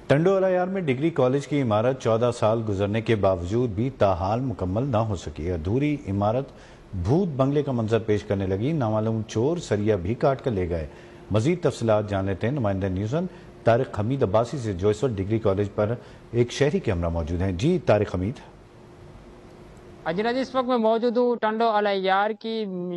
ٹنڈو الایار میں degree college کی عمارت 14 سال گزرنے کے باوجود بھی تاحال مکمل نہ ہو سکی۔ ادھوری عمارت بھوت بنگلے کا منظر پیش کرنے لگی۔ نامعلوم چور سریا بھی کاٹ کر لے گئے۔ مزید تفصیلات جان لیتے ہیں نمائندہ نیوزن طارق حمید عباسی سے، جو اس وقت ڈگری کالج پر ایک شہری کے ہمراہ موجود ہیں۔ جی طارق حمید۔ جناب، اس وقت میں موجود ہوں ٹنڈو الایار کی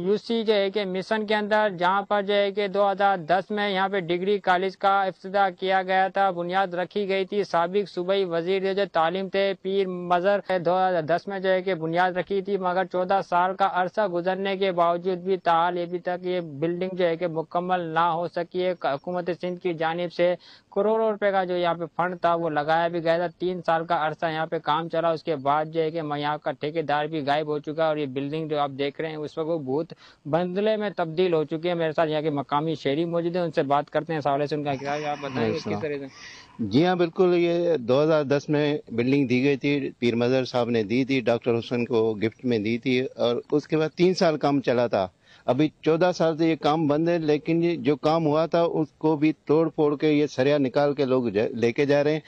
یو سی جو ہے کہ مشن کے اندر، جہاں پر جو ہے کہ 2010 میں یہاں پہ ڈگری کالج کا افتتاح کیا گیا تھا، بنیاد رکھی گئی تھی۔ سابق صوبائی وزیر جو تعلیم تھے پیر مظہر 2010 میں جو ہے کہ بنیاد رکھی تھی، مگر 14 سال کا عرصہ گزرنے کے باوجود بھی تاحال ابھی تک یہ بلڈنگ جو ہے کہ مکمل نہ ہو سکی ہے۔ حکومت سندھ کی جانب سے کروڑوں روپے کا جو یہاں پہ فنڈ تھا وہ لگایا بھی گیا تھا۔ 3 سال کا عرصہ یہاں پہ کام چلا، اس کے بعد جو ہے کہ یہاں کا ٹھیکیدار بھی غائب ہو چکا ہے، اور یہ بلڈنگ جو آپ دیکھ رہے ہیں اس وقت وہ بھوت بنگلے میں تبدیل ہو چکی ہے۔ میرے ساتھ یہاں کے مقامی شہری موجود ہیں، ان سے بات کرتے ہیں، اس حوالے سے ان کا کیا ہے، آپ بتائیں گے کس طرح سے؟ جی ہاں بالکل، یہ 2010 میں بلڈنگ دی گئی تھی، پیر مظہر صاحب نے دی تھی، ڈاکٹر حسن کو گفٹ میں دی تھی، اور اس کے بعد 3 سال کام چلا تھا۔ ابھی 14 سال سے یہ کام بند ہے، لیکن جو کام ہوا تھا اس کو بھی توڑ پھوڑ کے یہ سریا نکال کے لوگ لے کے جا رہے ہیں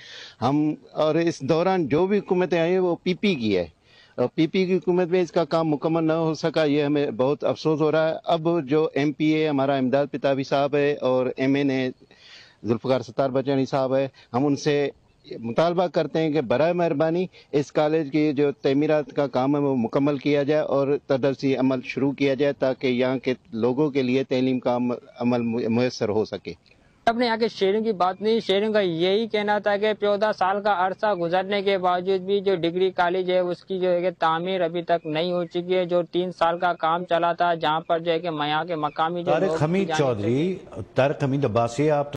ہم۔ اور اس دوران جو بھی حکومتیں آئی ہیں وہ پی پی کی ہے، اور پی پی کی حکومت میں اس کا کام مکمل نہ ہو سکا، یہ ہمیں بہت افسوس ہو رہا ہے۔ اب جو ایم پی اے ہمارا امداد پتابی صاحب ہے، اور ایم این اے ذوالفقار ستار بچانی صاحب ہے، ہم ان سے مطالبہ کرتے ہیں کہ برائے مہربانی اس کالج کی جو تعمیرات کا کام ہے وہ مکمل کیا جائے اور تدریسی عمل شروع کیا جائے، تاکہ یہاں کے لوگوں کے لیے تعلیم کا عمل میسر ہو سکے۔ اپنے یہاں کے شہریوں کی بات نہیں، شہریوں کا یہی کہنا تھا کہ 14 سال کا عرصہ گزرنے کے باوجود بھی جو ڈگری کالج ہے اس کی جو ہے کہ تعمیر ابھی تک نہیں ہو چکی ہے۔ جو 3 سال کا کام چلا تھا، جہاں پر جو ہے کہ یہاں کے مقامی جو طارق حمید چودھری، طارق حمید عباسی، آپ